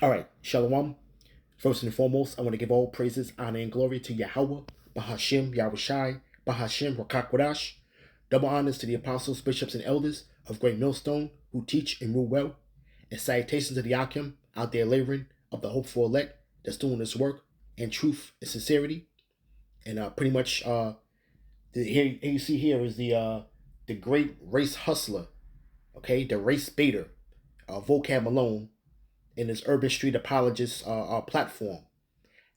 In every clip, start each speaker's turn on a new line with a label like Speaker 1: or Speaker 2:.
Speaker 1: All right, Shalom. First and foremost, I want to give all praises, honor, and glory to Yahweh, Bahashim, Yahushai, Bahashim, Rakakwadash. Double honors to the apostles, bishops, and elders of Great Millstone who teach and rule well. And salutations to the Akim out there laboring of the hopeful elect that's doing this work in truth and sincerity. And pretty much, here you see here is the great race hustler, okay, the race baiter, Vocab Malone, in his Urban Street Apologist platform.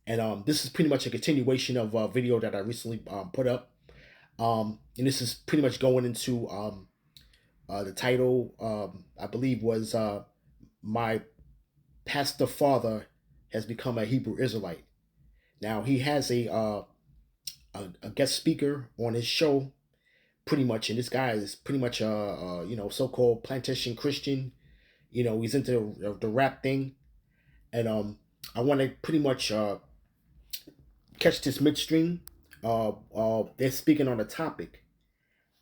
Speaker 1: And this is pretty much a continuation of a video that I recently put up. And this is pretty much going into the title, I believe, was My Pastor Father Has Become a Hebrew Israelite. Now, he has a guest speaker on his show, pretty much, and this guy is pretty much a so-called plantation Christian. He's into the rap thing. And I want to pretty much catch this midstream. They're speaking on a topic,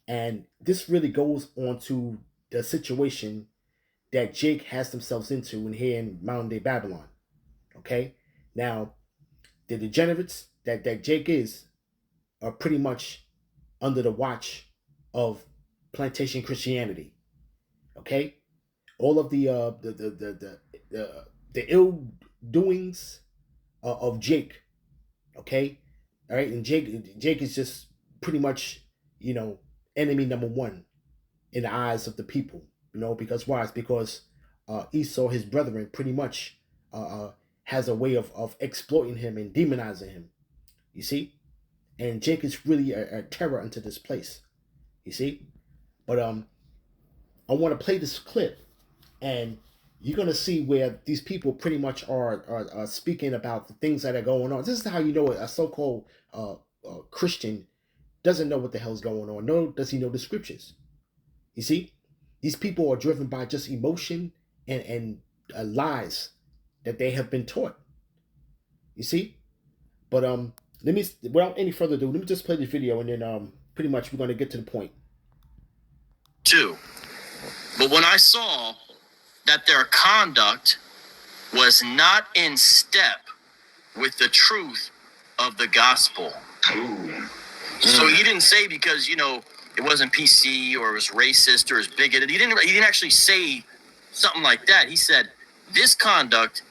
Speaker 1: and this really goes on to the situation that Jake has themselves into in here in modern day Babylon. Okay, now the degenerates that Jake is are pretty much under the watch of plantation Christianity. Okay, all of the ill doings of Jake. Okay, all right, and Jake is just pretty much enemy number one in the eyes of the people. Because why? It's because Esau, his brethren, pretty much has a way of exploiting him and demonizing him. You see, and Jake is really a terror unto this place. You see, but I want to play this clip, and you're gonna see where these people pretty much are speaking about the things that are going on. This is how you know a so-called Christian doesn't know what the hell's going on. Nor does he know the scriptures. You see, these people are driven by just emotion and lies that they have been taught. You see, but let me, without any further ado, let me just play this video, and then pretty much we're gonna get to the point.
Speaker 2: Too, but when I saw that their conduct was not in step with the truth of the gospel. So he didn't say because it wasn't PC or it was racist or it was bigoted. He didn't actually say something like that. He said this conduct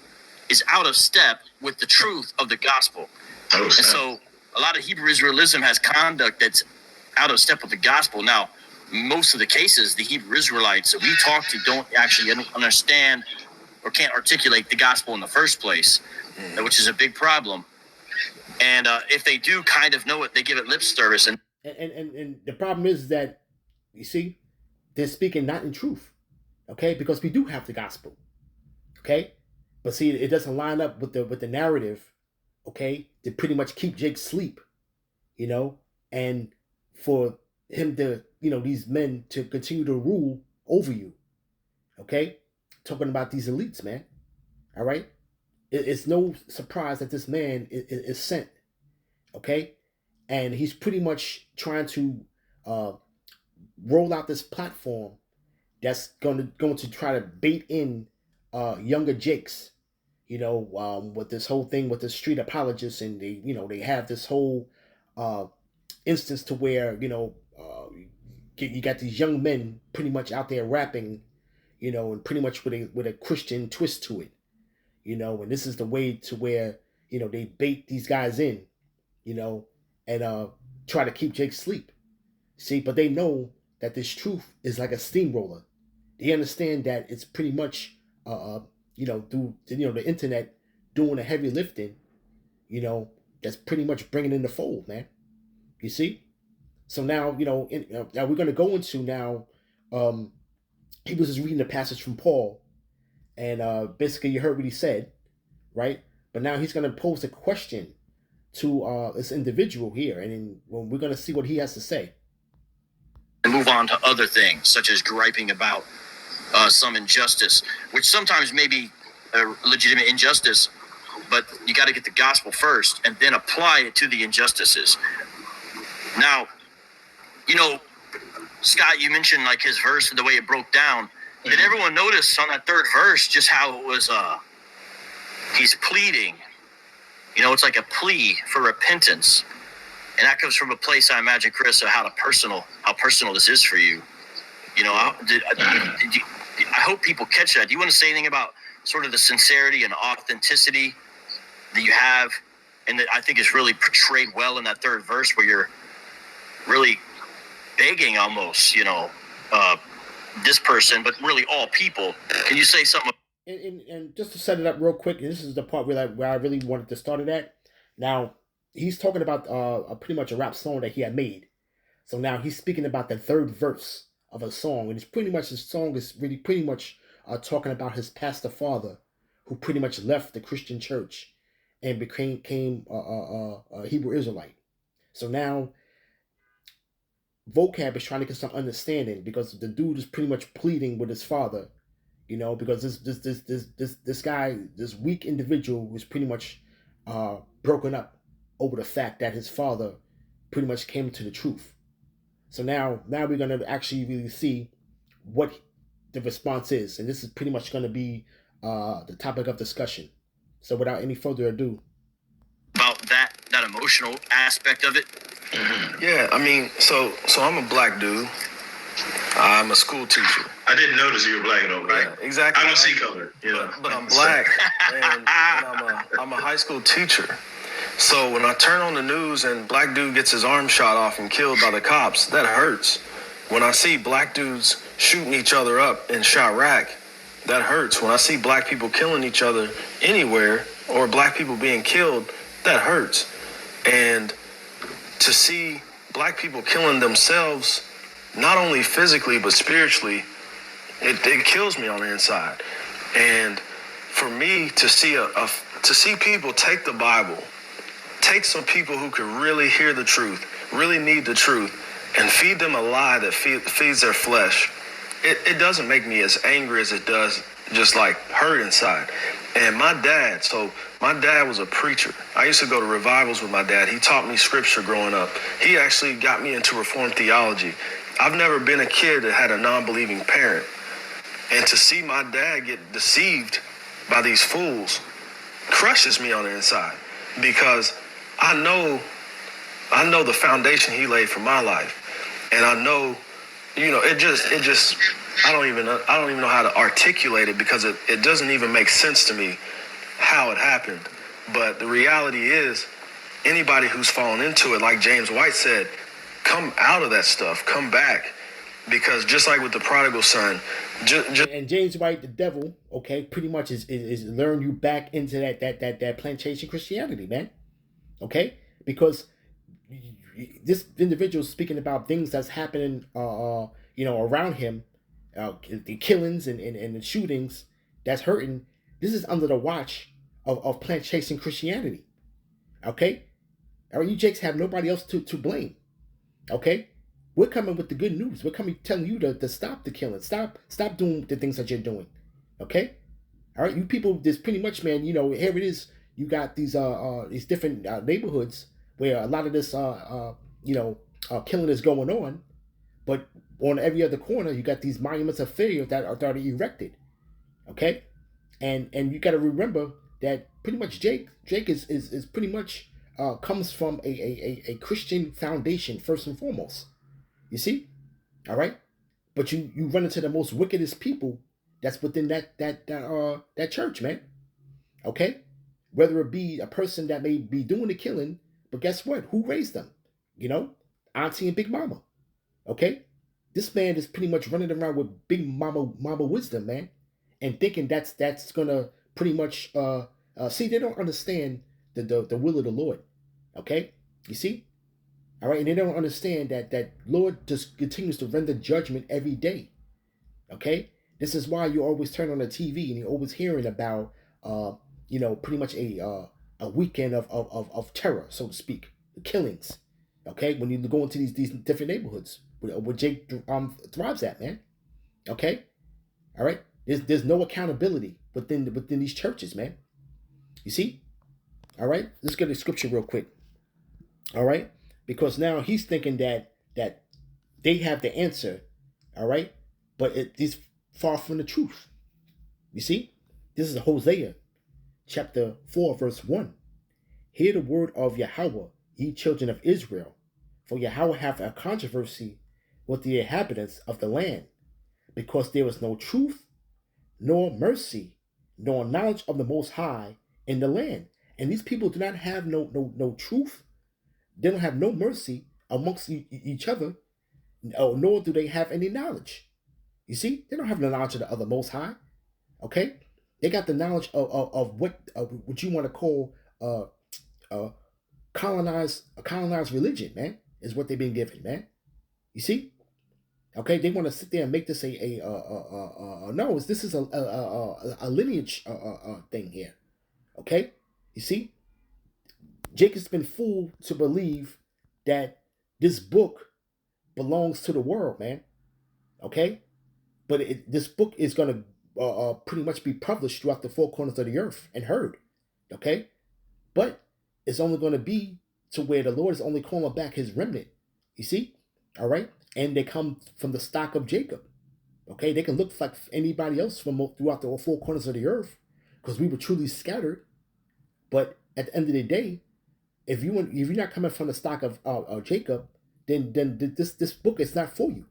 Speaker 2: is out of step with the truth of the gospel. And so a lot of Hebrew Israelism has conduct that's out of step with the gospel. Now, most of the cases, the Hebrew Israelites that we talk to don't actually understand or can't articulate the gospel in the first place, which is a big problem. And if they do kind of know it, they give it lip service.
Speaker 1: And the problem is that, you see, they're speaking not in truth, okay? Because we do have the gospel, okay? But see, it doesn't line up with the narrative, okay? To pretty much keep Jake asleep, and for him to, these men to continue to rule over you, okay? Talking about these elites, man, all right? It's no surprise that this man is sent, okay? And he's pretty much trying to roll out this platform that's going to try to bait in younger Jakes, with this whole thing with the street apologists, and they have this whole instance to where you got these young men pretty much out there rapping, and pretty much with a Christian twist to it, and this is the way to where they bait these guys in, and try to keep Jake asleep. See, but they know that this truth is like a steamroller. They understand that it's pretty much through the internet doing the heavy lifting, that's pretty much bringing in the fold, man. You see, so now now we're going to go into now. He was just reading a passage from Paul, and basically you heard what he said, right? But now he's going to pose a question to this individual here, and then we're going to see what he has to say.
Speaker 2: And move on to other things, such as griping about some injustice, which sometimes may be a legitimate injustice, but you got to get the gospel first and then apply it to the injustices. Now, Scott, you mentioned like his verse and the way it broke down. Did everyone notice on that third verse just how it was He's pleading. It's like a plea for repentance. And that comes from a place, I imagine, Chris, of how personal this is for you. I hope people catch that. Do you want to say anything about sort of the sincerity and authenticity that you have, and that I think is really portrayed well in that third verse, where you're really begging almost, this person, but really all people. Can you say something?
Speaker 1: And just to set it up real quick, and this is the part where I really wanted to start it at. Now, he's talking about pretty much a rap song that he had made. So now he's speaking about the third verse of a song, and it's pretty much, his song is really pretty much talking about his pastor father, who pretty much left the Christian church and became a Hebrew Israelite. So now Vocab is trying to get some understanding, because the dude is pretty much pleading with his father, because this guy, this weak individual, was pretty much broken up over the fact that his father pretty much came to the truth. So now we're gonna actually really see what the response is, and this is pretty much gonna be the topic of discussion. So without any further ado,
Speaker 2: about that emotional aspect of it.
Speaker 3: Yeah, I mean, so I'm a black dude. I'm a school teacher.
Speaker 4: I didn't notice you were black though, right?
Speaker 3: Yeah, exactly.
Speaker 4: I don't see color. Yeah,
Speaker 3: but I'm black, and I'm a high school teacher. So when I turn on the news and black dude gets his arm shot off and killed by the cops, that hurts. When I see black dudes shooting each other up in Chirac, that hurts. When I see black people killing each other anywhere, or black people being killed, that hurts. And to see black people killing themselves, not only physically but spiritually, it kills me on the inside. And for me to see people take the Bible, take some people who could really hear the truth, really need the truth, and feed them a lie that feeds their flesh, it doesn't make me as angry as it does just like hurt inside. And my dad was a preacher. I used to go to revivals with my dad. He taught me scripture growing up. He actually got me into Reformed theology. I've never been a kid that had a non-believing parent. And to see my dad get deceived by these fools crushes me on the inside, because I know the foundation he laid for my life. And I know, it just I don't even know how to articulate it, because it doesn't even make sense to me how it happened. But the reality is, anybody who's fallen into it, like James White said, come out of that stuff, come back. Because just like with the prodigal son,
Speaker 1: and James White, the devil, okay, pretty much is luring you back into that plantation Christianity, man. Okay, because this individual is speaking about things that's happening, around him, the killings and the shootings that's hurting. This is under the watch of plantation Christianity. Okay, all right, you jakes have nobody else to blame. Okay, we're coming with the good news. We're coming telling you to stop the killing, stop doing the things that you're doing. Okay, all right, you people, this pretty much, man. Here it is. You got these different neighborhoods where a lot of this killing is going on, but on every other corner you got these monuments of failure that are erected. Okay, and you got to remember that pretty much Jake is pretty much comes from a Christian foundation first and foremost. You see, all right, but you run into the most wickedest people that's within that church, man. Okay, whether it be a person that may be doing the killing, but guess what? Who raised them? Auntie and Big Mama. Okay, this man is pretty much running around with Big Mama wisdom, man, and thinking that's gonna pretty much see, they don't understand the will of the Lord. Okay, you see, all right, and they don't understand that Lord just continues to render judgment every day. Okay, this is why you always turn on the TV and you're always hearing about pretty much a weekend of terror, so to speak, killings. Okay, when you go into these different neighborhoods where Jake thrives at, man. Okay, all right. There's no accountability within these churches, man. You see, all right. Let's get the scripture real quick. All right, because now he's thinking that they have the answer. All right, but it is far from the truth. You see, this is Hosea chapter 4, verse 1. Hear the word of Yahweh, ye children of Israel. For Yahweh hath a controversy with the inhabitants of the land, because there is no truth, nor mercy, nor knowledge of the Most High in the land. And these people do not have no truth. They don't have no mercy amongst each other, nor do they have any knowledge. You see, they don't have the knowledge of the Most High. Okay, they got the knowledge of what you want to call colonized religion, man, is what they've been given, man. You see, okay, they want to sit there and make this no, this is a lineage thing here. Okay, you see, Jacob's been fooled to believe that this book belongs to the world, man. Okay, but this book is going to pretty much be published throughout the four corners of the earth and heard. Okay, but it's only going to be to where the Lord is only calling back his remnant. You see, all right, and they come from the stock of Jacob. Okay, they can look like anybody else from throughout the four corners of the earth, because we were truly scattered. But at the end of the day, if you're not coming from the stock of Jacob, then this book is not for you.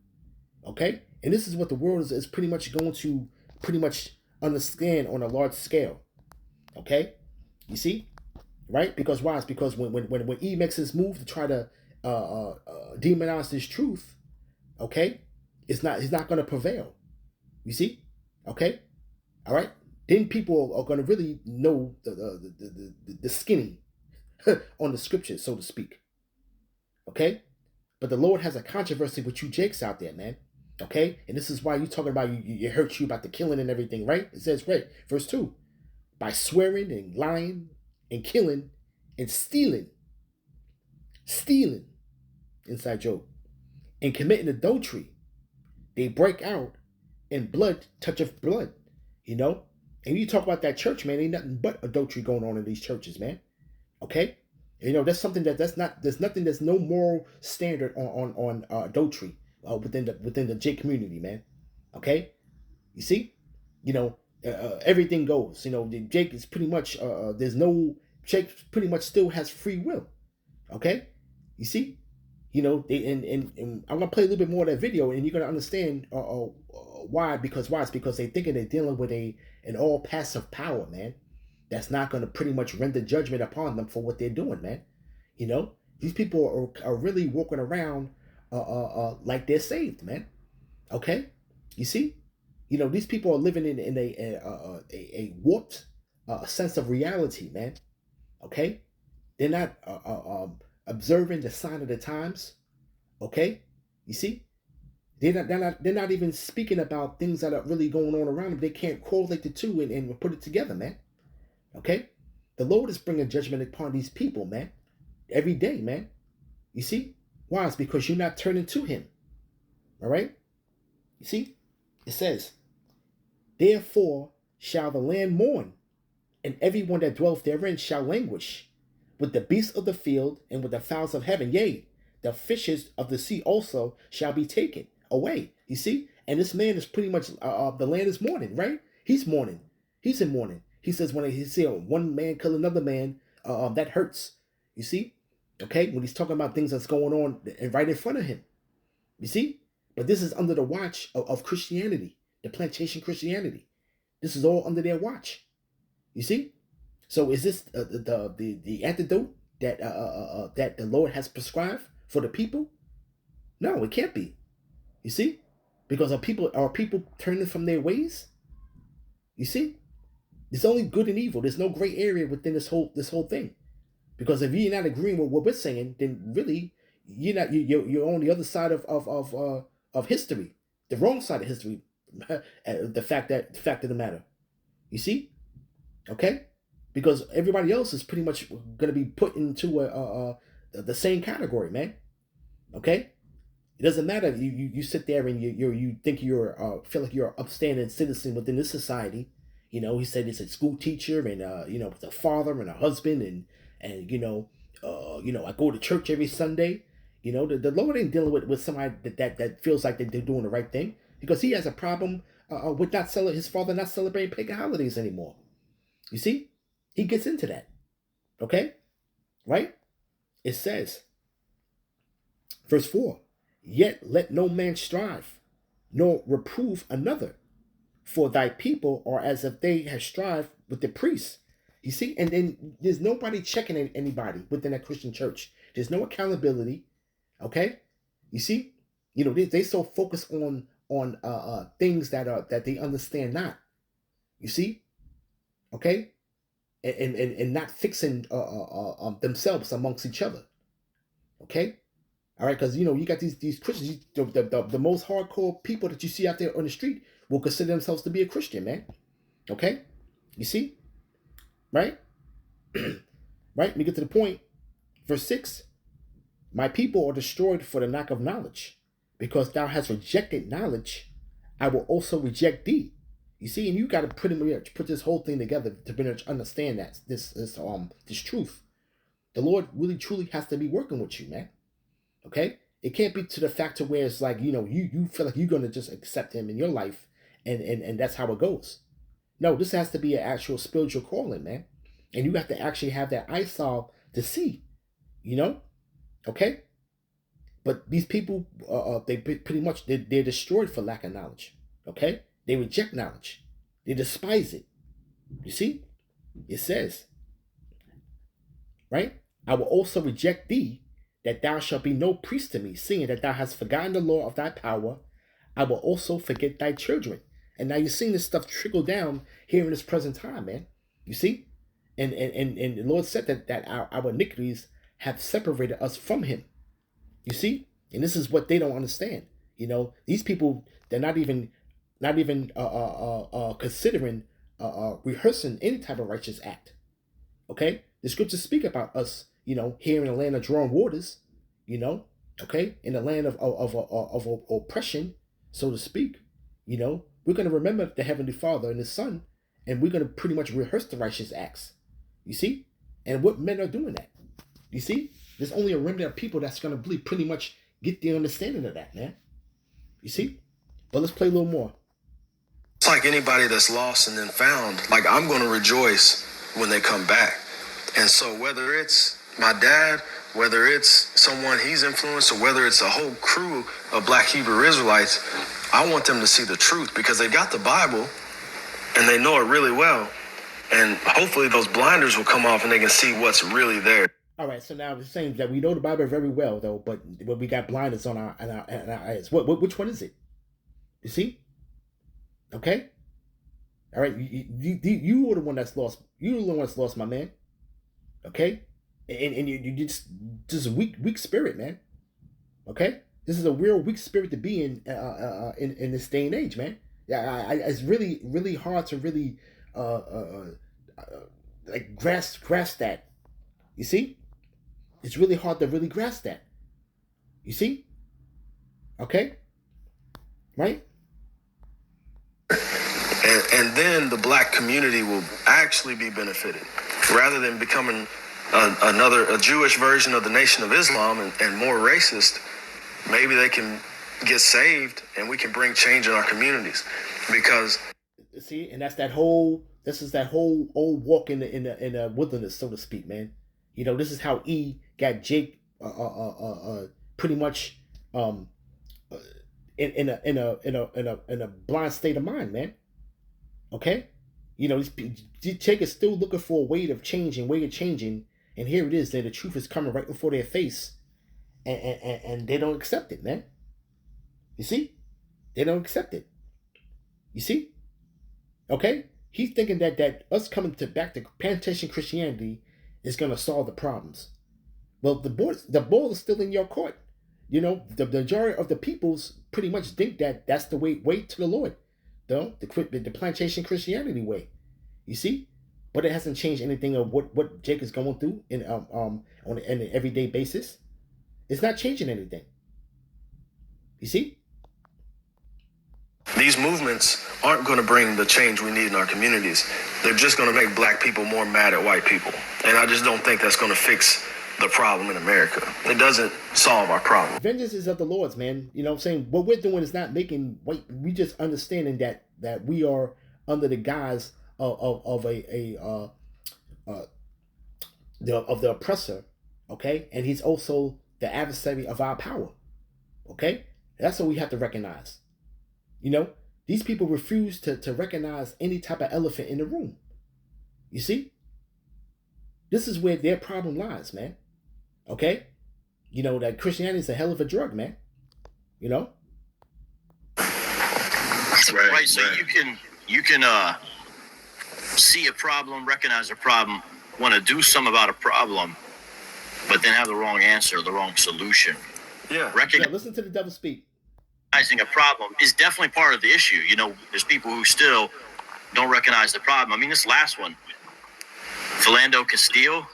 Speaker 1: Okay, and this is what the world is pretty much going to pretty much understand on a large scale. Okay, you see, right? Because why? It's because when E makes his move to try to demonize this truth, okay, he's not going to prevail. You see, okay, all right. Then people are going to really know the skinny on the scriptures, so to speak. Okay, but the Lord has a controversy with you Jakes out there, man. Okay, and this is why you talking about you hurt you about the killing and everything, right? It says, right, verse 2, by swearing and lying and killing and stealing, inside Job, and committing adultery, they break out, and blood toucheth blood, you know. And you talk about that church, man, ain't nothing but adultery going on in these churches, man. Okay, you know, that's something there's no moral standard on adultery within the J community, man. Okay, you see, you know, everything goes. You know, Jake is pretty much Jake pretty much still has free will. Okay, you see, you know, and I'm gonna play a little bit more of that video, and you're gonna understand why. Because why? It's because they thinking they're dealing with an all passive power, man. That's not gonna pretty much render judgment upon them for what they're doing, man. You know, these people are really walking around like they're saved, man. Okay, you see, you know, these people are living in a warped sense of reality, man. Okay, they're not observing the sign of the times. Okay, you see, they're not even speaking about things that are really going on around them. They can't correlate the two and put it together, man. Okay, the Lord is bringing judgment upon these people, man, every day, man. You see, why? It's because you're not turning to Him. All right, you see, it says, therefore shall the land mourn, and everyone that dwelleth therein shall languish, with the beasts of the field and with the fowls of heaven. Yea, the fishes of the sea also shall be taken away. You see? And this man is pretty much, the land is mourning, right? He's mourning. He's in mourning. He says when he see one man kill another man, that hurts. You see? Okay? When he's talking about things that's going on right in front of him. You see? But this is under the watch of Christianity, the plantation Christianity. This is all under their watch. You see? So is this the antidote that that the Lord has prescribed for the people? No, it can't be. You see, because are people turning from their ways? You see, it's only good and evil. There's no gray area within this whole thing. Because if you're not agreeing with what we're saying, then really you're on the other side of history, the wrong side of history. the fact of the matter. You see, okay. Because everybody else is pretty much going to be put into the same category, man. Okay, it doesn't matter if you sit there and you think you're feel like you're an upstanding citizen within this society. You know, he said he's a school teacher and you know, a father and a husband and you know, I go to church every Sunday. You know, the Lord ain't dealing with somebody that feels like they're doing the right thing, because he has a problem with his father not celebrating pagan holidays anymore. You see. he gets into that. Okay? Right? It says, verse 4, yet let no man strive, nor reprove another, for thy people are as if they had strived with the priests. You see, and then there's nobody checking anybody within that Christian church. There's no accountability. Okay, you see, they so focus on things that they understand not. You see, okay, and not fixing themselves amongst each other. Okay, all right, because you got these Christians, the most hardcore people that you see out there on the street will consider themselves to be a Christian, man. Okay, you see, right, right. Let me get to the point. Verse 6. My people are destroyed for the lack of knowledge. Because thou hast rejected knowledge, I will also reject thee. You see, and you got to pretty much put this whole thing together to pretty much understand that this truth. The Lord really truly has to be working with you, man. Okay? It can't be to the fact to where it's like, you feel like you're gonna just accept him in your life and that's how it goes. No, this has to be an actual spiritual calling, man. And you have to actually have that eyesight to see, okay? But these people, they pretty much, they're destroyed for lack of knowledge, okay? They reject knowledge. They despise it. You see? It says, right? I will also reject thee, that thou shalt be no priest to me, seeing that thou hast forgotten the law of thy power. I will also forget thy children. And now you're seeing this stuff trickle down here in this present time, man. You see? And the Lord said that our iniquities have separated us from him. You see? And this is what they don't understand. These people, they're not even considering rehearsing any type of righteous act. Okay? The scriptures speak about us, here in the land of drawn waters, okay, in the land of oppression, so to speak. We're going to remember the Heavenly Father and His Son, and we're going to pretty much rehearse the righteous acts. You see? And what men are doing that. You see? There's only a remnant of people that's going to pretty much get the understanding of that, man. You see? But let's play a little more.
Speaker 3: It's like anybody that's lost and then found. Like, I'm going to rejoice when they come back. And so whether it's my dad, whether it's someone he's influenced, or whether it's a whole crew of Black Hebrew Israelites, I want them to see the truth because they got the Bible and they know it really well. And hopefully those blinders will come off and they can see what's really there.
Speaker 1: All right, so now we're saying that we know the Bible very well, though, but we got blinders on our eyes. Which one is it? You see? Okay? All right, you are the one that's lost. You're the one that's lost, my man. Okay? And you just weak spirit, man. Okay? This is a real weak spirit to be in this day and age, man. Yeah, it's really, really hard to really like grasp that. You see? It's really hard to really grasp that. You see? Okay? Right?
Speaker 3: And then the Black community will actually be benefited. Rather than becoming a Jewish version of the Nation of Islam and more racist, maybe they can get saved and we can bring change in our communities. Because
Speaker 1: see, and this is that whole old walk in the wilderness, so to speak, man. This is how E got Jake pretty much in a blind state of mind, man. Okay? Jake is still looking for a way of changing, and here it is that the truth is coming right before their face, and they don't accept it, man. You see? They don't accept it. You see? Okay? He's thinking that us coming back to plantation Christianity is going to solve the problems. Well, the ball is still in your court. The majority of the peoples pretty much think that that's the way to the Lord. The plantation Christianity way. You see? But it hasn't changed anything of what Jake is going through on an everyday basis. It's not changing anything. You see?
Speaker 3: These movements aren't going to bring the change we need in our communities. They're just going to make Black people more mad at white people. And I just don't think that's going to fix the problem in America. It doesn't solve our problem.
Speaker 1: Vengeance is of the Lord's, man. You know what I'm saying? What we're doing is not making white. We just understanding that we are under the guise of the oppressor, okay, and he's also the adversary of our power, okay. That's what we have to recognize. You know, these people refuse to recognize any type of elephant in the room. You see, this is where their problem lies, man. Okay, you know that Christianity is a hell of a drug, man. You know,
Speaker 2: Right. So you can see a problem, recognize a problem, want to do something about a problem, but then have the wrong answer, the wrong solution.
Speaker 3: Yeah.
Speaker 1: Listen to the devil speak.
Speaker 2: Recognizing a problem is definitely part of the issue. You know, there's people who still don't recognize the problem. I mean, this last one, Philando Castile.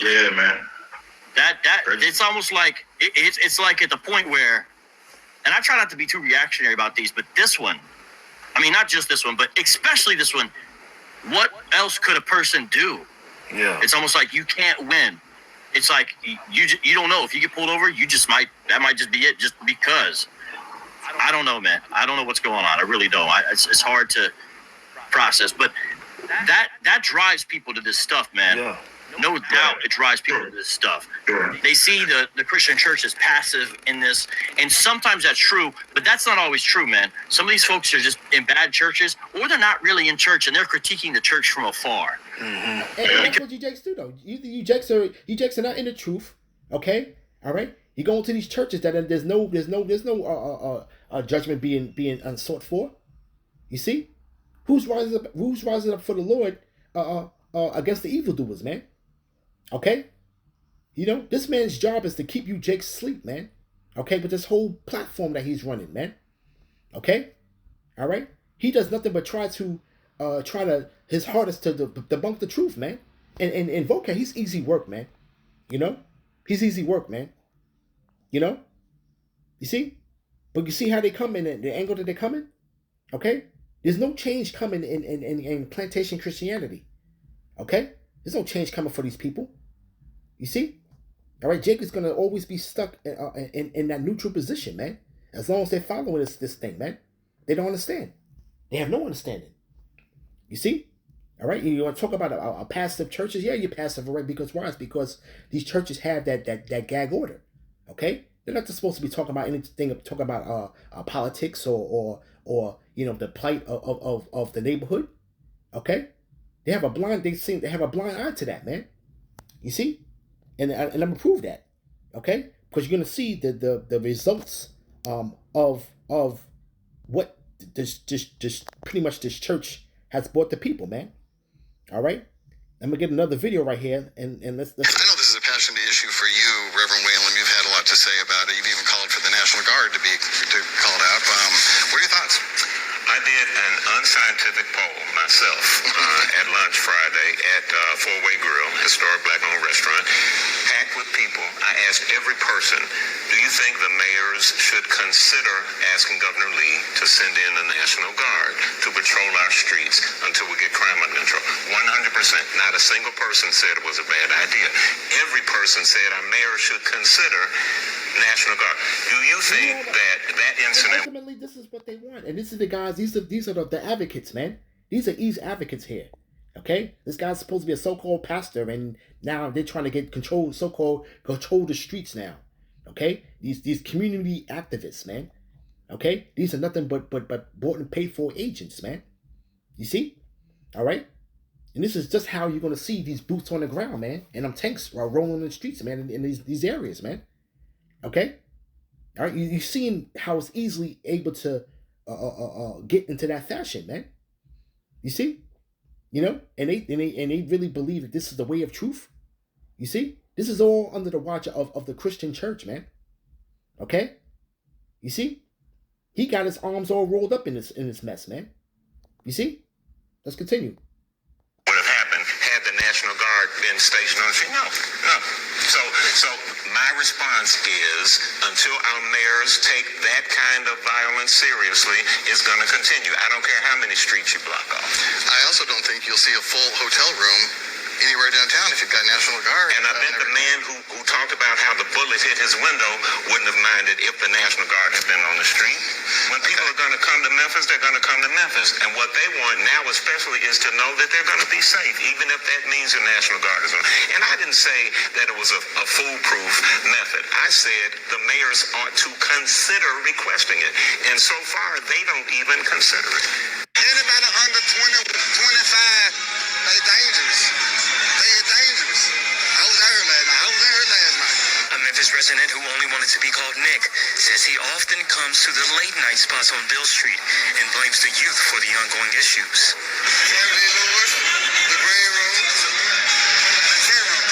Speaker 4: Yeah, man.
Speaker 2: That it's almost like it's like at the point where, and I try not to be too reactionary about these, but this one, I mean, not just this one, but especially this one. What else could a person do?
Speaker 3: Yeah.
Speaker 2: It's almost like you can't win. It's like you don't know if you get pulled over. That might just be it. Just because. I don't know, man. I don't know what's going on. I really don't. It's hard to process, but that drives people to this stuff, man.
Speaker 3: Yeah.
Speaker 2: No doubt it drives people to this stuff. They see the Christian church as passive in this, and sometimes that's true, but that's not always true, man. Some of these folks are just in bad churches, or they're not really in church, and they're critiquing the church from afar.
Speaker 1: Mm-hmm. And that's what you jakes do, though. You jakes are not in the truth, okay? All right? You go into these churches that there's no judgment being unsought for. You see, who's rising up for the Lord against the evildoers, man? Okay, you know this man's job is to keep you jakes asleep, man. Okay, with this whole platform that he's running, man. Okay, all right. He does nothing but try his hardest to debunk the truth, man. And Volker, he's easy work, man. You know, he's easy work, man. You know, you see, but you see how they come in, the angle that they come in. Okay, there's no change coming in plantation Christianity. Okay, there's no change coming for these people. You see, all right. Jake is gonna always be stuck in that neutral position, man. As long as they're following this thing, man, they don't understand. They have no understanding. You see, all right. You want to talk about a passive churches? Yeah, you're passive, all right? Because why? It's because these churches have that gag order. Okay, they're not just supposed to be talking about anything. Talking about politics or you know the plight of the neighborhood. Okay, they have a blind eye to that, man. You see, and I'm gonna prove that. Okay, because you're gonna see the results of what this pretty much this church has brought the people, man. All right, I'm gonna get another video right here, and let's.
Speaker 5: I know this is a passionate issue for you, Reverend Whalen. You've had a lot to say about it. You've even called for the National Guard to be called out. What are your thoughts?
Speaker 6: I did an unscientific poll myself at lunch Friday at Four-Way Grill, historic black-owned restaurant, packed with people. I asked every person, do you think the mayors should consider asking Governor Lee to send in the National Guard to patrol our streets until we get crime under control? 100%. Not a single person said it was a bad idea. Every person said our mayor should consider National Guard. Do you think that incident...
Speaker 1: And ultimately, this is what they want. And this is the guys, these are the advocates, man. These are ease advocates here. Okay? This guy's supposed to be a so-called pastor, and now they're trying to get control the streets now. Okay? These community activists, man. Okay? These are nothing but bought and paid for agents, man. You see? All right? And this is just how you're going to see these boots on the ground, man. And them tanks are rolling in the streets, man, in these areas, man. Okay? All right? You're seeing how it's easily able to get into that fashion, man. You see? You know? And they really believe that this is the way of truth. You see? This is all under the watch of the Christian church, man. Okay? You see? He got his arms all rolled up in this mess, man. You see? Let's continue.
Speaker 6: Would have happened had the National Guard been stationed on the street? No. So my response is, until our mayors take that kind of violence seriously, it's going to continue. I don't care how many streets you block off.
Speaker 5: I also don't think you'll see a full hotel room anywhere downtown if you've got National Guard.
Speaker 6: And I bet the man who talked about how the bullet hit his window wouldn't have minded if the National Guard had been on the street. When people are going to come to Memphis, they're going to come to Memphis. And what they want now especially is to know that they're going to be safe, even if that means the National Guard is on. And I didn't say that it was a foolproof method. I said the mayors ought to consider requesting it. And so far, they don't even consider it.
Speaker 5: Anybody under 20, 25, they dangerous. They are dangerous. I was there last night. I was there last night.
Speaker 7: A Memphis resident who only wanted to be called Nick says he often comes to the late night spots on Bill Street and blames the youth for the ongoing issues.
Speaker 5: Saturday Lewis, the Green Room, and Tin Room.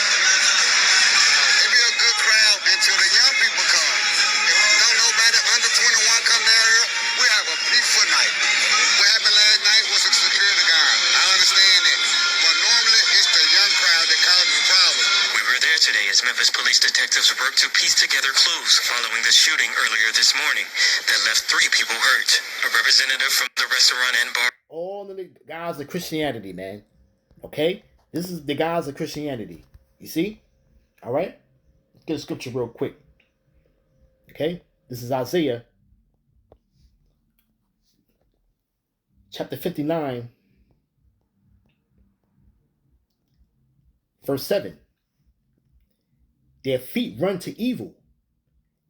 Speaker 5: It be a good crowd until the young people come. If don't nobody under 21 come down here, we have a peaceful night. What happened last night was a security guard. I understand that. But normally it's the young crowd that causes the problem.
Speaker 7: We were there today as Memphis police detectives worked to piece together clues following the shooting earlier this morning that left 3 people hurt. A representative from the restaurant and bar.
Speaker 1: All of the guys of Christianity, man. Okay? This is the guys of Christianity. You see? All right? Let's get a scripture real quick. Okay? This is Isaiah chapter 59, verse 7. Their feet run to evil,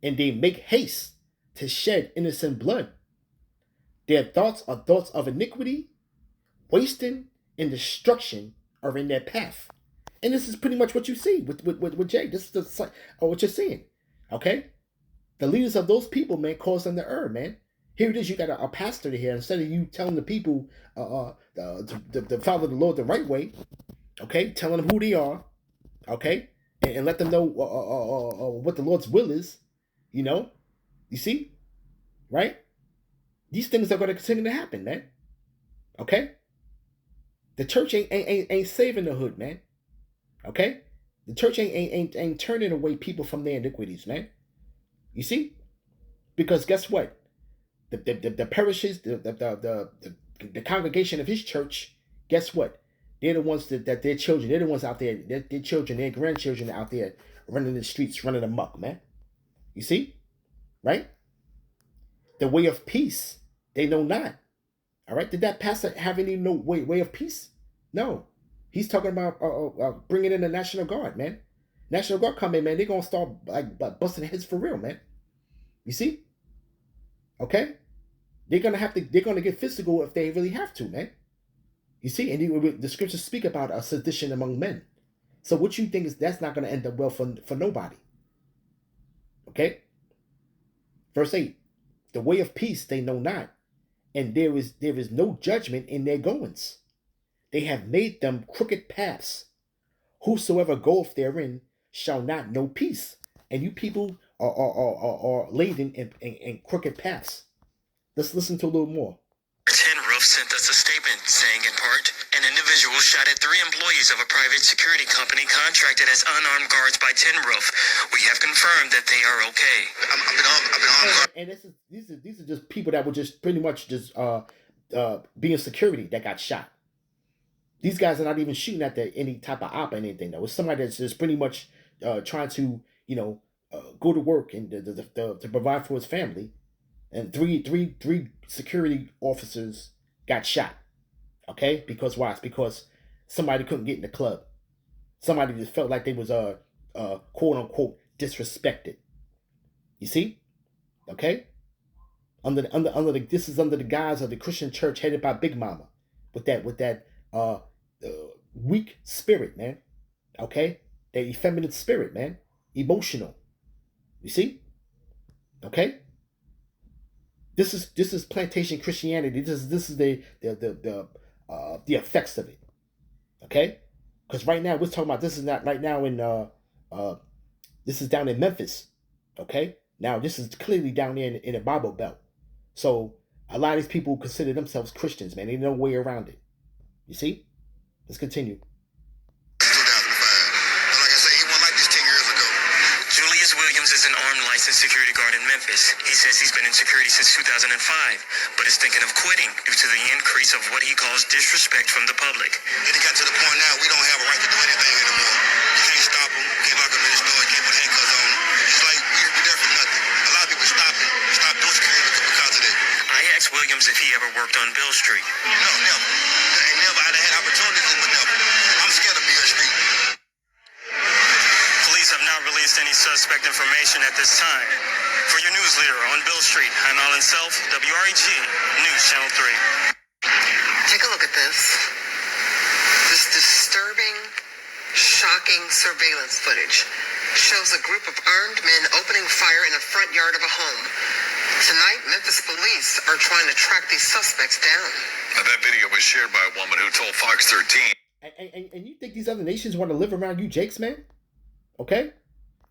Speaker 1: and they make haste to shed innocent blood. Their thoughts are thoughts of iniquity, wasting and destruction are in their path. And this is pretty much what you see with Jay. This is what you're seeing. Okay? The leaders of those people, man, cause them to err, man. Here it is, you got a pastor here. Instead of you telling the people to follow the Lord the right way, okay, telling them who they are, okay, and let them know what the Lord's will is, you know, you see, right? These things are going to continue to happen, man. Okay, the church ain't saving the hood, man. Okay, the church ain't turning away people from their iniquities, man. You see, because guess what? The parishes, the congregation of his church, guess what? They're the ones that their children, they're the ones out there, their children, their grandchildren out there running the streets, running amok, man. You see? Right? The way of peace, they know not. All right? Did that pastor have any way of peace? No. He's talking about bringing in the National Guard, man. National Guard come in, man. They're going to start like busting heads for real, man. You see? Okay? They're going to get physical if they really have to, man. You see? And the scriptures speak about a sedition among men. So what you think is that's not going to end up well for nobody. Okay? Verse 8. The way of peace they know not, and there is no judgment in their goings. They have made them crooked paths. Whosoever goeth therein shall not know peace. And you people are laden in crooked paths. Let's listen to a little more.
Speaker 7: Tin Roof sent us a statement saying, in part, an individual shot at 3 employees of a private security company contracted as unarmed guards by Tin Roof. We have confirmed that they are okay.
Speaker 5: I've been on.
Speaker 1: And these are just people that were just pretty much just being security that got shot. These guys are not even shooting at any type of op or anything, though. It's somebody that's just pretty much trying to, go to work and to provide for his family. And three security officers got shot. Okay? Because why? It's because somebody couldn't get in the club. Somebody just felt like they was quote unquote disrespected. You see? Okay? This is under the guise of the Christian church headed by Big Mama. With that weak spirit, man. Okay? That effeminate spirit, man. Emotional. You see? Okay? This is plantation Christianity. This is the effects of it. Okay? Because right now we're talking about this is not right now in this is down in Memphis. Okay? Now this is clearly down there in the Bible Belt. So a lot of these people consider themselves Christians, man. There's no way around it. You see? Let's continue.
Speaker 5: 2005. But like I say, he wasn't like this 10 years ago.
Speaker 7: Julius Williams is an armed licensed security guard in Memphis. He says he's been in security since 2005, but is thinking of quitting due to the increase of what he calls disrespect from the public.
Speaker 5: It got to the point now we don't have a right to do anything.
Speaker 7: Bill Street?
Speaker 5: No, never. Ain't never. I done had opportunities, but never. I'm scared of Beale Street.
Speaker 7: Police have not released any suspect information at this time. For your news leader on Bill Street, I'm Alan Self, WREG News Channel 3.
Speaker 8: Take a look at this. This disturbing, shocking surveillance footage shows a group of armed men opening fire in the front yard of a home. Tonight, Memphis police are trying to track these suspects down.
Speaker 6: That video was shared by a woman who told Fox 13.
Speaker 1: And you think these other nations want to live around you, Jakes, man? Okay?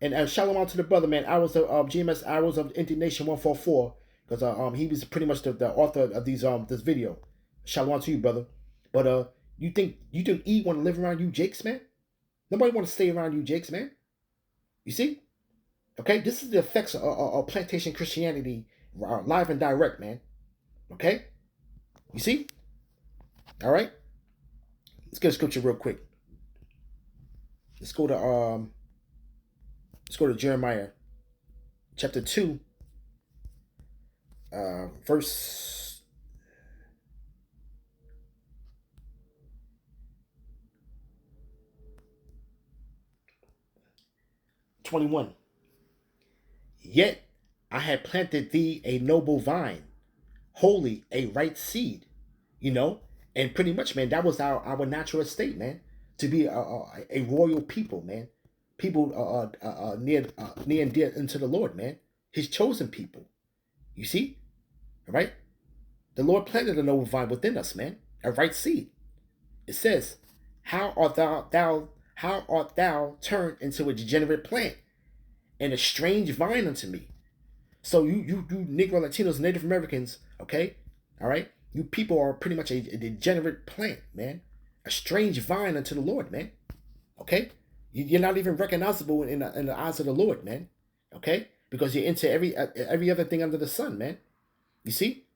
Speaker 1: And shalom out to the brother, man. Hours of GMS, Hours of Indignation 144, because he was pretty much the author of these this video. Shalom to you, brother. But you think E want to live around you, Jakes, man? Nobody want to stay around you, Jakes, man. You see? Okay, this is the effects of plantation Christianity, live and direct, man. Okay, you see? All right. Let's get a scripture real quick. Let's go to Jeremiah, chapter 2, verse 21. Yet I had planted thee a noble vine, holy, a right seed, and pretty much, man, that was our natural estate, man, to be a royal people, man, people near and dear unto the Lord, man, his chosen people. You see, all right? The Lord planted a noble vine within us, man, a right seed. It says, how art thou turned into a degenerate plant and a strange vine unto me? So you Negro, Latinos, Native Americans, okay, all right, you people are pretty much a degenerate plant, man, a strange vine unto the Lord, man. Okay, you're not even recognizable in the eyes of the Lord, man. Okay, because you're into every other thing under the sun, man. You see,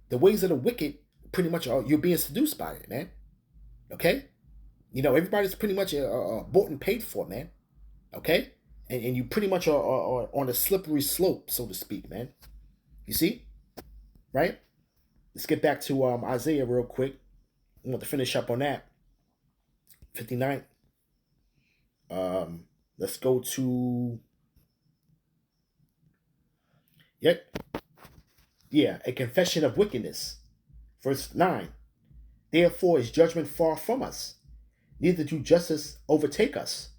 Speaker 1: the ways of the wicked, pretty much, you're being seduced by it, man. Okay, everybody's pretty much bought and paid for, man. Okay. And you pretty much are on a slippery slope, so to speak, man. You see? Right? Let's get back to Isaiah real quick. I want to finish up on that. 59. Let's go to... a confession of wickedness. Verse 9. Therefore is judgment far from us, neither do justice overtake us.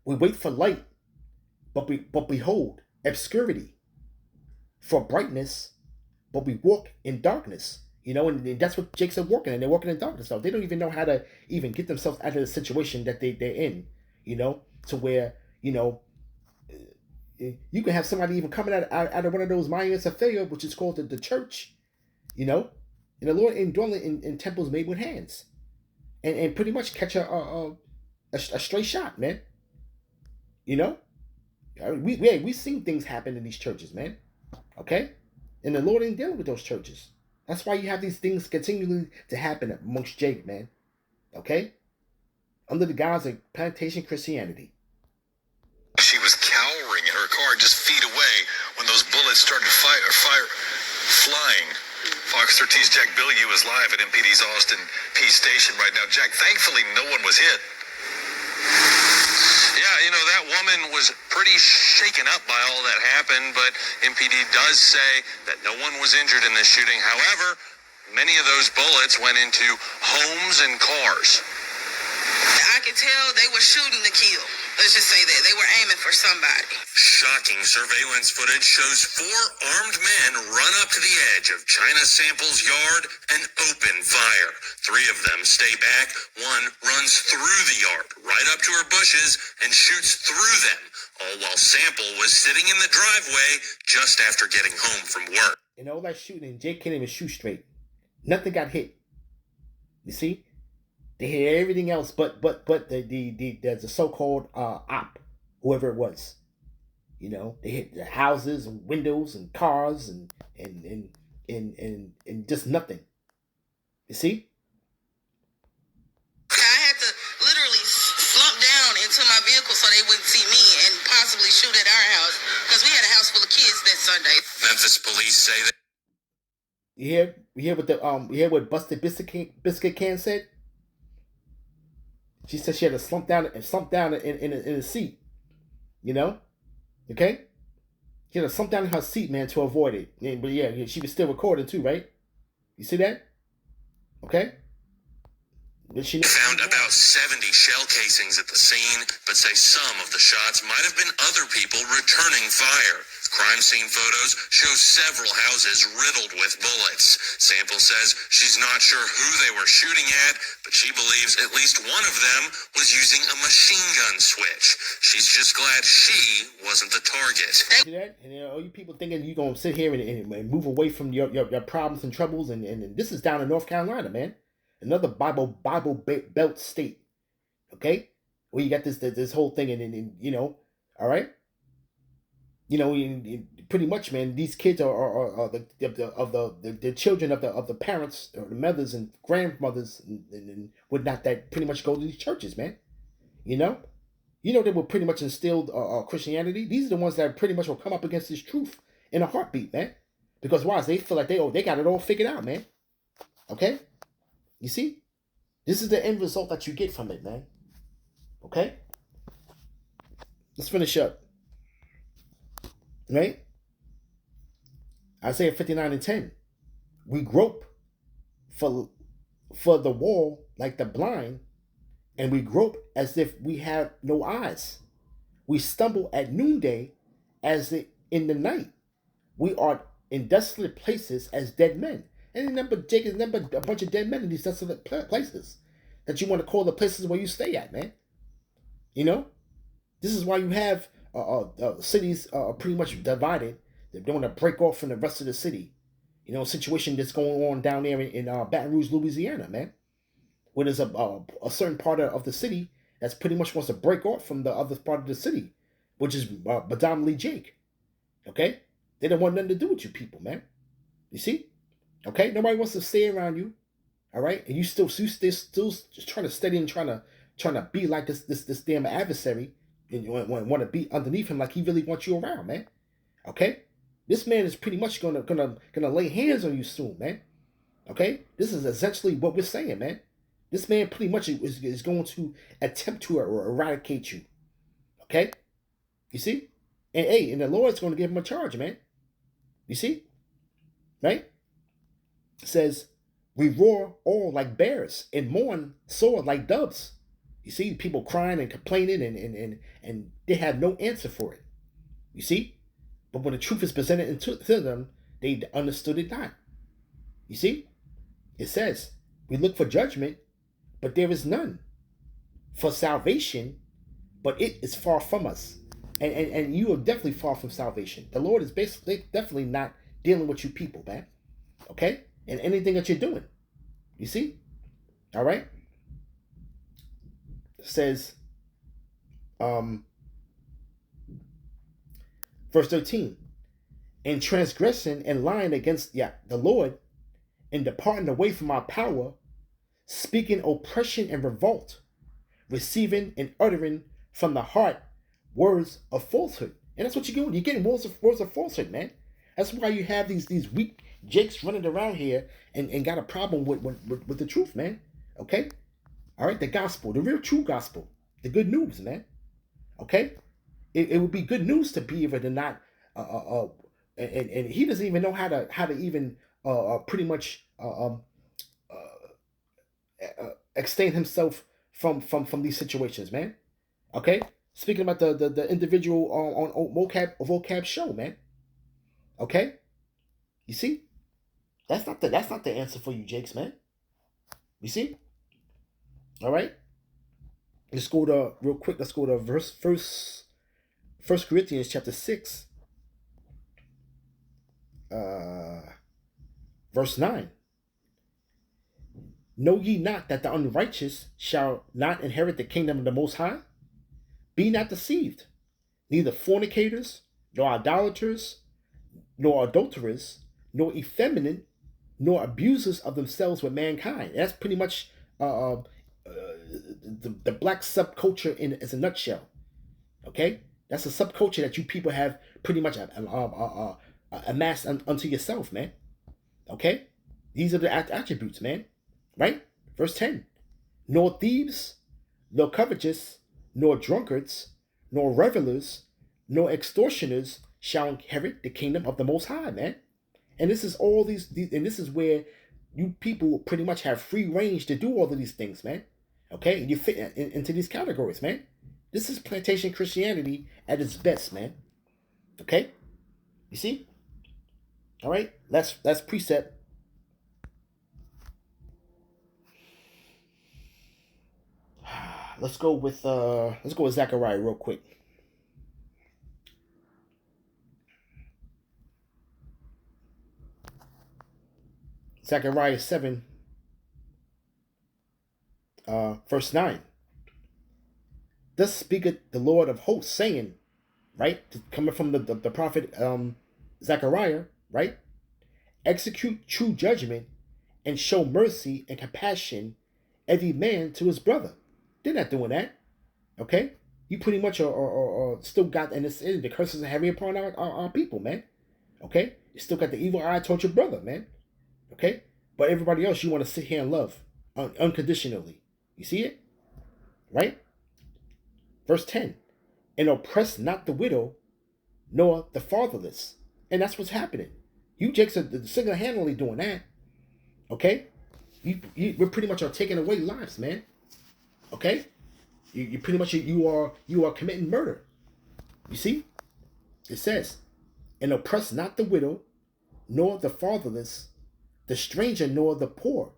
Speaker 1: We wait for light, but behold, obscurity. For brightness, but we walk in darkness. And that's what Jake's are working, and they're working in darkness. So they don't even know how to even get themselves out of the situation that they're in, to where, you can have somebody even coming out of one of those monuments of failure, which is called the church, and the Lord indwelling in temples made with hands, and pretty much catch a stray shot, man. We've seen things happen in these churches, man. Okay? And the Lord ain't dealing with those churches. That's why you have these things continually to happen amongst Jake, man. Okay? Under the guise of plantation Christianity.
Speaker 6: She was cowering in her car just feet away when those bullets started flying. Fox 13's Jack Bilyeu is live at MPD's Austin P Station right now. Jack, thankfully no one was hit.
Speaker 2: Yeah, that woman was pretty shaken up by all that happened, but MPD does say that no one was injured in this shooting. However, many of those bullets went into homes and cars.
Speaker 8: I could tell they were shooting to kill. Let's just say that. They were aiming for somebody.
Speaker 7: Shocking surveillance footage shows 4 armed men run up to the edge of China Sample's yard and open fire. 3 of them stay back. 1 runs through the yard, right up to her bushes, and shoots through them, all while Sample was sitting in the driveway just after getting home from work.
Speaker 1: And all that shooting, Jake can't even shoot straight. Nothing got hit. You see? They hit everything else but the so-called op, whoever it was. They hit the houses and windows and cars and just nothing. You see?
Speaker 8: I had to literally slump down into my vehicle so they wouldn't see me and possibly shoot at our house because we had a house full of kids that Sunday.
Speaker 7: Memphis police say that
Speaker 1: You hear what you hear what Busted Biscuit Can said? She said she had to slump down in a seat, you know? Okay? She had to slump down in her seat, man, to avoid it. But yeah, she was still recording too, right? You see that? Okay? But she
Speaker 7: Found about 70 shell casings at the scene, but say some of the shots might have been other people returning fire. Crime scene photos show several houses riddled with bullets. Sample says she's not sure who they were shooting at, but she believes at least one of them was using a machine gun switch. She's just glad she wasn't the target.
Speaker 1: See that? And all you people thinking you're going to sit here and move away from your problems and troubles, and this is down in North Carolina, man. Another Bible Belt state, okay? Where you got this whole thing, and you know, all right? You know, pretty much, man. These kids are the children of the parents or the mothers and grandmothers and whatnot that pretty much go to these churches, man. You know they were pretty much instilled Christianity. These are the ones that pretty much will come up against this truth in a heartbeat, man. Because why? They feel like they got it all figured out, man. Okay. You see? This is the end result that you get from it, man. Okay? Let's finish up. Right? Isaiah 59:10. We grope for the wall like the blind, and we grope as if we have no eyes. We stumble at noonday as in the night. We are in desolate places as dead men. And remember, Jake, remember a bunch of dead men in these desolate places that you want to call the places where you stay at, man. You know, this is why you have cities pretty much divided. They don't want to break off from the rest of the city. You know, a situation that's going on down there in Baton Rouge, Louisiana, man, where there's a certain part of the city that's pretty much wants to break off from the other part of the city, which is predominantly Jake. Okay, they don't want nothing to do with you people, man. You see? Okay, nobody wants to stay around you, all right, and you still just trying to study and trying to be like this damn adversary, and you want to be underneath him like he really wants you around, man. Okay, this man is pretty much gonna lay hands on you soon, man. Okay, this is essentially what we're saying, man. This man pretty much is going to attempt to eradicate you. Okay, you see, and the Lord's going to give him a charge, man. You see, right? It says, we roar all like bears and mourn sore like doves. You see, people crying and complaining and they have no answer for it. You see? But when the truth is presented to them, they understood it not. You see? It says, we look for judgment, but there is none. For salvation, but it is far from us. And you are definitely far from salvation. The Lord is definitely not dealing with you people, man. Okay? And anything that you're doing. You see? All right? It says, verse 13, in transgression and lying against the Lord, and departing away from our power, speaking oppression and revolt, receiving and uttering from the heart words of falsehood. And that's what you're doing. You're getting words of falsehood, man. That's why you have these weak Jakes running around here and got a problem with the truth, man. Okay? All right? The gospel, the real true gospel. The good news, man. Okay? It would be good news to be able to not and he doesn't even know how to even pretty much extend himself from these situations, man. Okay? Speaking about the individual on vocab show, man. Okay? You see? That's not the answer for you, Jakes, man. You see? All right? Let's go to real quick. Let's go to First Corinthians chapter 6, verse 9. Know ye not that the unrighteous shall not inherit the kingdom of the Most High? Be not deceived. Neither fornicators, nor idolaters, nor adulterers, nor effeminate, nor abusers of themselves with mankind. And that's pretty much the black subculture as a nutshell. Okay, that's a subculture that you people have pretty much amassed unto yourself, man. Okay? These are the attributes, man. Right? Verse 10. Nor thieves, nor covetous, nor drunkards, nor revelers, nor extortioners shall inherit the kingdom of the Most High, man. And this is all these and this is where you people pretty much have free range to do all of these things, man. Okay? And you fit into these categories, man. This is plantation Christianity at its best, man. Okay? You see? All right? That's precept. Let's go with Zechariah real quick. Zechariah 7, verse 9. Thus speaketh the Lord of hosts, saying, right? Coming from the prophet Zechariah, right? Execute true judgment and show mercy and compassion every man to his brother. They're not doing that. Okay? You pretty much are still got, and it's the curses are heavy upon our people, man. Okay? You still got the evil eye towards your brother, man. Okay? But everybody else you want to sit here and love unconditionally. You see it? Right? Verse 10. And oppress not the widow, nor the fatherless. And that's what's happening. You Jakes are single-handedly doing that. Okay? We're pretty much are taking away lives, man. Okay? You pretty much you are committing murder. You see? It says, and oppress not the widow, nor the fatherless, the stranger, nor the poor,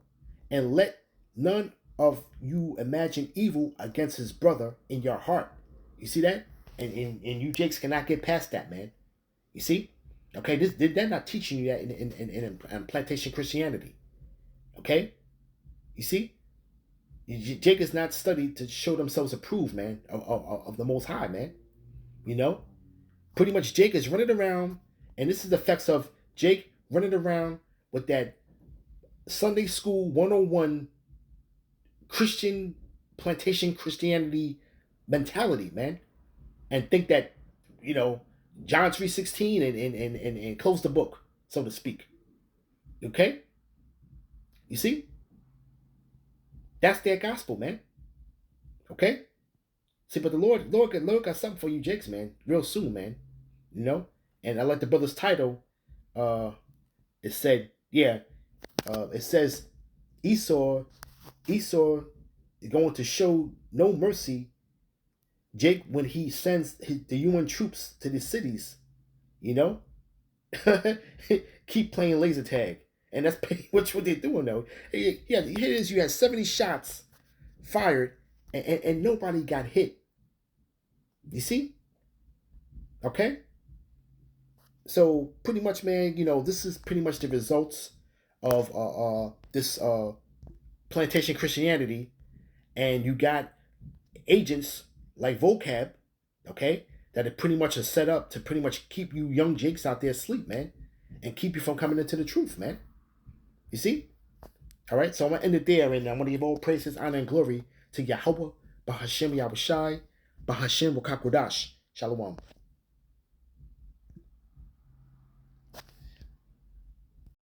Speaker 1: and let none of you imagine evil against his brother in your heart. You see that? And you Jakes cannot get past that, man. You see? Okay, they're not teaching you that in plantation Christianity. Okay? You see? Jake is not studied to show themselves approved, man, of the Most High, man. You know? Pretty much Jake is running around, and this is the effects of Jake running around with that Sunday School 101 Christian plantation Christianity mentality, man. And think that, John 3:16 and close the book, so to speak. Okay? You see? That's their gospel, man. Okay? See, but the Lord got something for you, Jakes, man, real soon, man. You know? And I like the brother's title. It said, it says Esau is going to show no mercy, Jake, when he sends the UN troops to the cities, you know? Keep playing laser tag. And that's pretty much what they're doing, though. Yeah, here it is. You had 70 shots fired, and nobody got hit. You see? Okay? So, pretty much, man, this is pretty much the results of this plantation Christianity. And you got agents like Vocab, okay, that are pretty much set up to pretty much keep you young Jakes out there asleep, man, and keep you from coming into the truth, man. You see? All right, so I'm going to end it there, and I want to give all praises, honor, and glory to Yahweh, Bahashem Yahushai, Bahashem Wakakodash. Shalom.